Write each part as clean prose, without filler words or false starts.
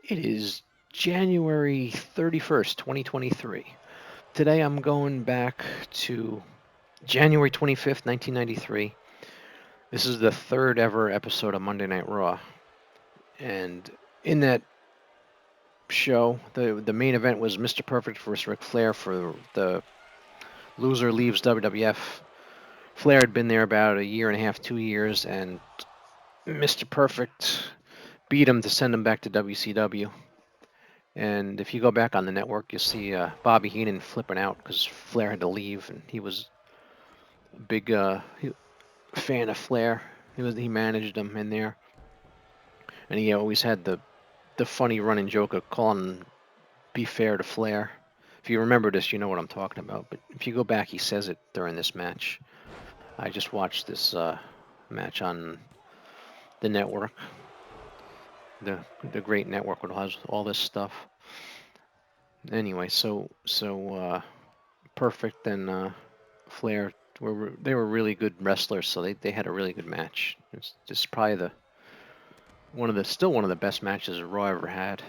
It is January 31st, 2023. Today I'm going back to January 25th, 1993. This is the third ever episode of Monday Night Raw. And in that show, the main event was Mr. Perfect versus Ric Flair for the loser leaves WWF. Flair had been there about a year and a half, 2 years, and Mr. Perfect beat him to send him back to WCW. And if you go back on the network, you'll see Bobby Heenan flipping out because Flair had to leave, and he was a big fan of Flair. He managed him in there, and he always had the funny running joke of calling "Be fair to Flair." If you remember this, you know what I'm talking about. But if you go back, he says it during this match. I just watched this match on the network, the great network that has all this stuff. Anyway, so Perfect and Flair they were really good wrestlers, so they had a really good match. It's just probably the still one of the best matches Raw ever had,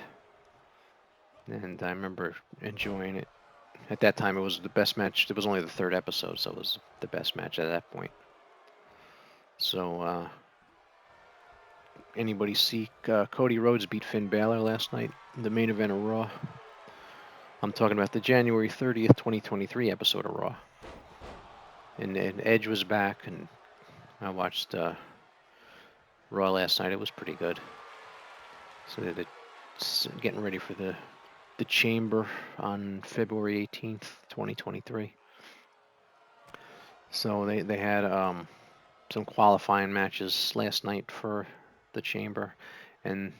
and I remember enjoying it. At that time, it was the best match. It was only the third episode, so it was the best match at that point. So, anybody see Cody Rhodes beat Finn Balor last night in the main event of Raw? I'm talking about the January 30th, 2023 episode of Raw. And Edge was back, and I watched Raw last night. It was pretty good. So they're getting ready for the Chamber on February 18th, 2023. So they had some qualifying matches last night for the Chamber, and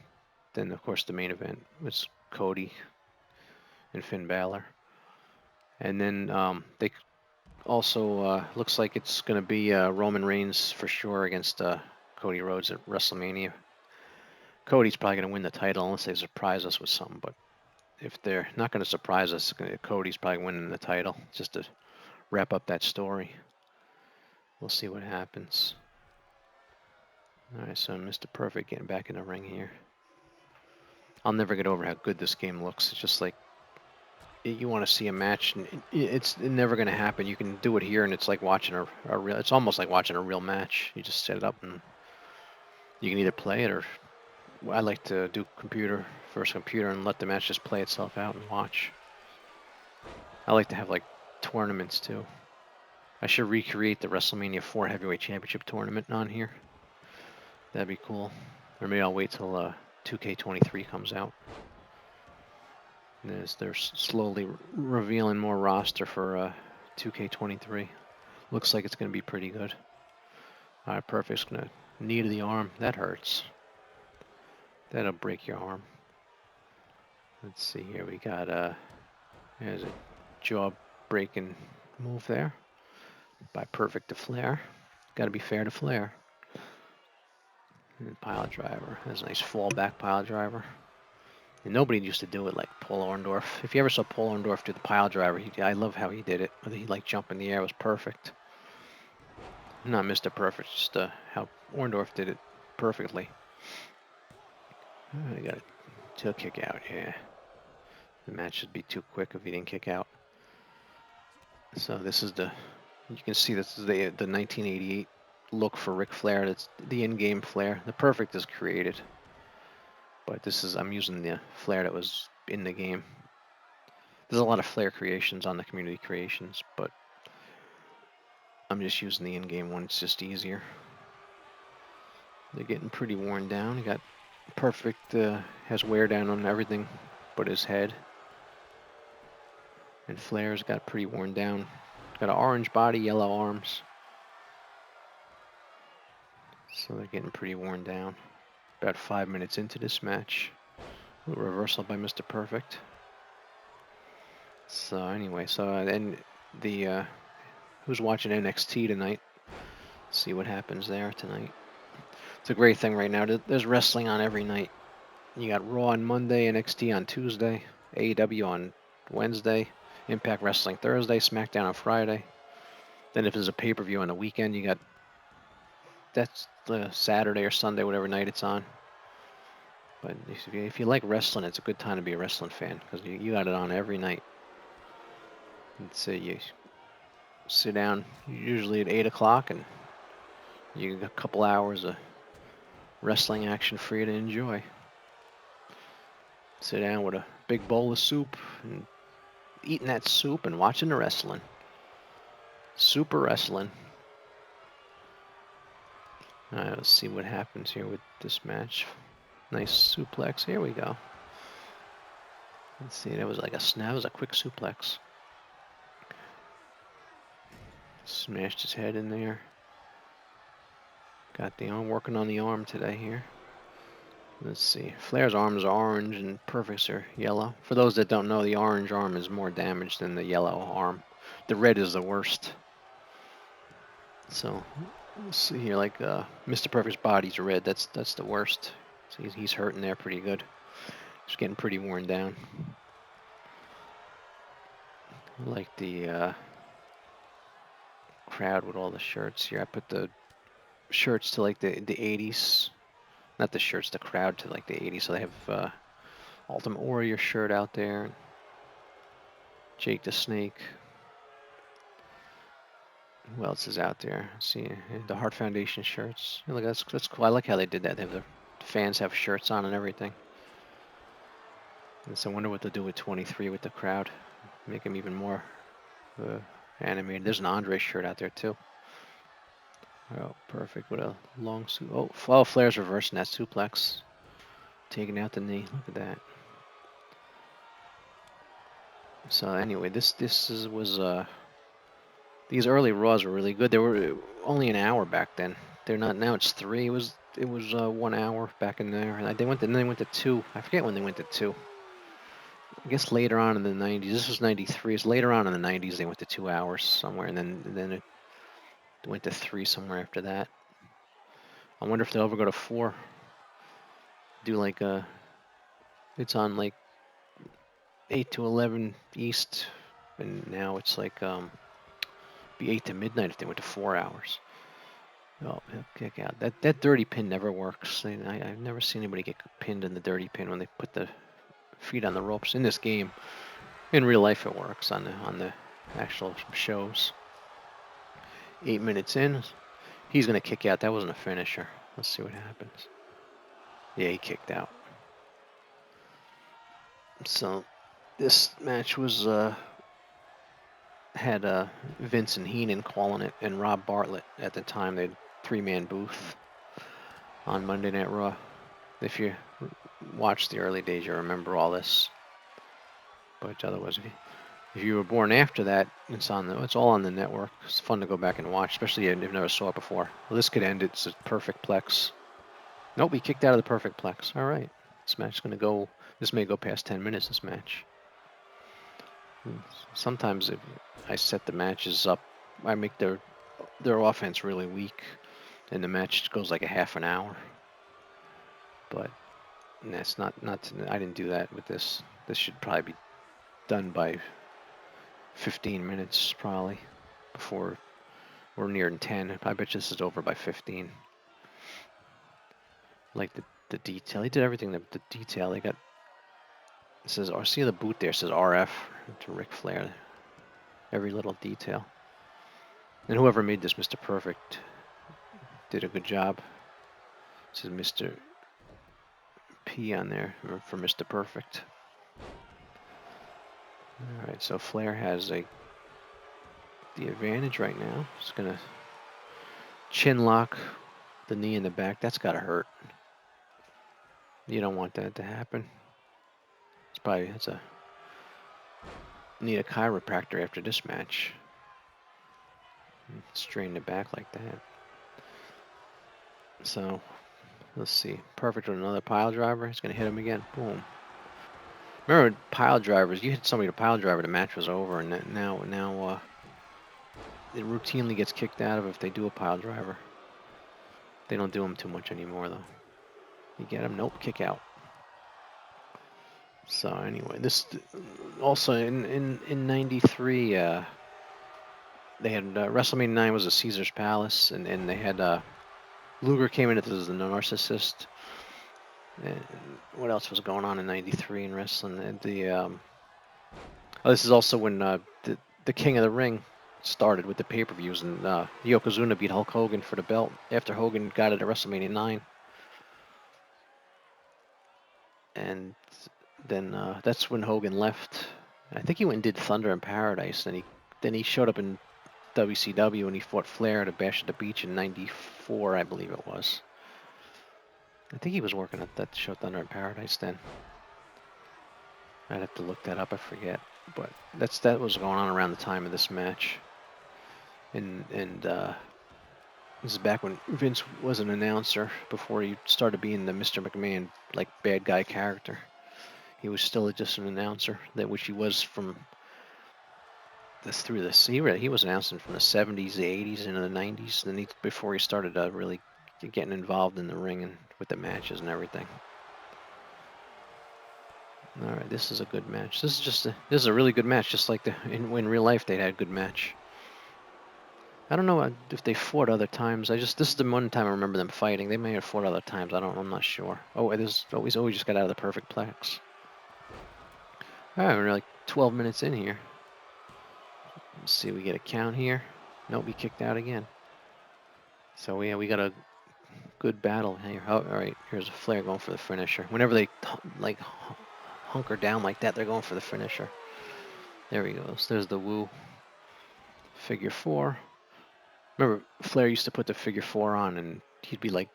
then of course the main event was Cody and Finn Balor, and then they also looks like it's going to be Roman Reigns for sure against Cody Rhodes at WrestleMania. Cody's probably going to win the title unless they surprise us with something, but if they're not going to surprise us, Cody's probably winning the title just to wrap up that story. We'll see what happens. All right, so Mr. Perfect getting back in the ring here. I'll never get over how good this game looks. It's just like you want to see a match, and it's never going to happen. You can do it here, and it's like watching a real. It's almost like watching a real match. You just set it up, and you can either play it, or I like to do computer, and let the match just play itself out and watch. I like to have like tournaments too. I should recreate the WrestleMania 4 Heavyweight Championship tournament on here. That'd be cool. Or maybe I'll wait till 2K23 comes out. As they're slowly revealing more roster for 2K23. Looks like it's going to be pretty good. All right, Perfect's going to knee to the arm. That hurts. That'll break your arm. Let's see here. We got there's a jaw-breaking move there by Perfect to Flair. Got to be fair to Flair. And pile driver. That's a nice fallback pile driver. And nobody used to do it like Paul Orndorff. If you ever saw Paul Orndorff do the pile driver, I love how he did it. He like jump in the air was perfect. Not Mr. Perfect, just how Orndorff did it perfectly. I got to kick out. Yeah, the match should be too quick if he didn't kick out. So this is you can see this is the 1988 look for Ric Flair. That's the in-game Flair. The Perfect is created, but I'm using the Flair that was in the game. There's a lot of Flair creations on the community creations, but I'm just using the in-game one. It's just easier. They're getting pretty worn down. You got Perfect has wear down on everything but his head. And Flair's got pretty worn down. Got an orange body, yellow arms. So they're getting pretty worn down. About 5 minutes into this match. A reversal by Mr. Perfect. So anyway, and the who's watching NXT tonight? See what happens there tonight. It's a great thing right now. There's wrestling on every night. You got Raw on Monday, NXT on Tuesday, AEW on Wednesday, Impact Wrestling Thursday, SmackDown on Friday. Then if there's a pay-per-view on the weekend, you got that's Saturday or Sunday, whatever night it's on. But if you like wrestling, it's a good time to be a wrestling fan because you got it on every night. And so you sit down usually at 8 o'clock and you got a couple hours of wrestling action for you to enjoy. Sit down with a big bowl of soup and eating that soup and watching the wrestling. Super wrestling. All right, let's see what happens here with this match. Nice suplex. Here we go. Let's see. That was like a quick suplex. Smashed his head in there. Got the arm, working on the arm today here. Let's see. Flair's arms are orange and Perfect's are yellow. For those that don't know, the orange arm is more damaged than the yellow arm. The red is the worst. So let's see here, like Mr. Perfect's body's red. That's the worst. So he's hurting there pretty good. He's getting pretty worn down. I like the crowd with all the shirts here. I put the shirts to like the 80s. Not the shirts, the crowd to like the 80s. So they have Ultimate Warrior shirt out there. Jake the Snake. Who else is out there? See the Heart Foundation shirts. Look, that's cool. I like how they did that. They have the fans have shirts on and everything. And so I wonder what they'll do with 23 with the crowd. Make them even more animated. There's an Andre shirt out there too. Oh, perfect. With a long suit. Oh, Flair's reversing that suplex. Taking out the knee. Look at that. So anyway, this was these early Raws were really good. They were only an hour back then. They're not now. It's 3. It was 1 hour back in there. And they went to 2. I forget when they went to 2. I guess later on in the 90s. This was 93. So later on in the 90s they went to 2 hours somewhere, and then it went to 3 somewhere after that. I wonder if they'll ever go to 4. Do like it's on like 8 to 11 East, and now it's like be 8 to midnight if they went to 4 hours. Oh, he'll kick out. That dirty pin never works. I've never seen anybody get pinned in the dirty pin when they put the feet on the ropes in this game. In real life, it works on the actual shows. 8 minutes in, he's gonna kick out. That wasn't a finisher. Let's see what happens. Yeah, he kicked out. So this match was had Vince and Heenan calling it, and Rob Bartlett at the time. They had 3-man booth on Monday Night Raw. If you watched the early days, you remember all this. But otherwise, if you were born after that, it's all on the network. It's fun to go back and watch, especially if you've never saw it before. Well, this could end it. It's a perfect plex. Nope, he kicked out of the perfect plex. All right, this match is gonna go. This may go past 10 minutes. This match. Sometimes if I set the matches up, I make their offense really weak, and the match goes like a half an hour. But that's not. I didn't do that with this. This should probably be done by 15 minutes probably before we're near 10. I bet you this is over by 15. Like the detail. He did everything. The detail. They got. It says, see the boot there. It says RF to Ric Flair. Every little detail. And whoever made this, Mr. Perfect, did a good job. It says Mr. P on there for Mr. Perfect. All right, so Flair has the advantage right now. He's gonna chin lock the knee in the back. That's gotta hurt. You don't want that to happen. Need a chiropractor after this match. Strain the back like that. So let's see. Perfect with another pile driver. He's gonna hit him again. Boom. Remember pile drivers? You hit somebody with a pile driver, the match was over, and now it routinely gets kicked out of if they do a pile driver. They don't do them too much anymore though. You get him? Nope. Kick out. So anyway, this also in '93, they had WrestleMania 9 was a Caesar's Palace, and they had Luger came in as the narcissist, And what else was going on in '93 in wrestling? Oh, this is also when the King of the Ring started with the pay-per-views, and Yokozuna beat Hulk Hogan for the belt after Hogan got it at WrestleMania 9. And then that's when Hogan left. I think he went and did Thunder in Paradise, and then he showed up in WCW and he fought Flair at a Bash at the Beach in '94, I believe it was. I think he was working at that show Thunder in Paradise then. I'd have to look that up. I forget, but that was going on around the time of this match. And this is back when Vince was an announcer before he started being the Mr. McMahon like bad guy character. He was still just an announcer, that which he was from this through this. He was announcing from the '70s, the '80s, into the '90s. Then before he started really getting involved in the ring and with the matches and everything. All right, this is a good match. This is a really good match, just like in real life they had a good match. I don't know if they fought other times. This is the one time I remember them fighting. They may have fought other times. I'm not sure. Oh, we just got out of the perfect plex. All right, we're like 12 minutes in here. Let's see, we get a count here. Nope, we kicked out again. So yeah, we got a good battle here. Oh, all right, here's a Flair going for the finisher. Whenever they like hunker down like that, they're going for the finisher. There he goes. There's the woo. Figure 4. Remember, Flair used to put the figure 4 on, and he'd be like,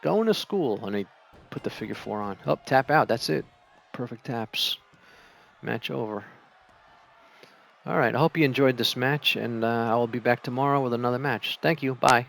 going to school, and he'd put the figure 4 on. Oh, tap out. That's it. Perfect taps. Match over. All right, I hope you enjoyed this match, and I will be back tomorrow with another match. Thank you. Bye.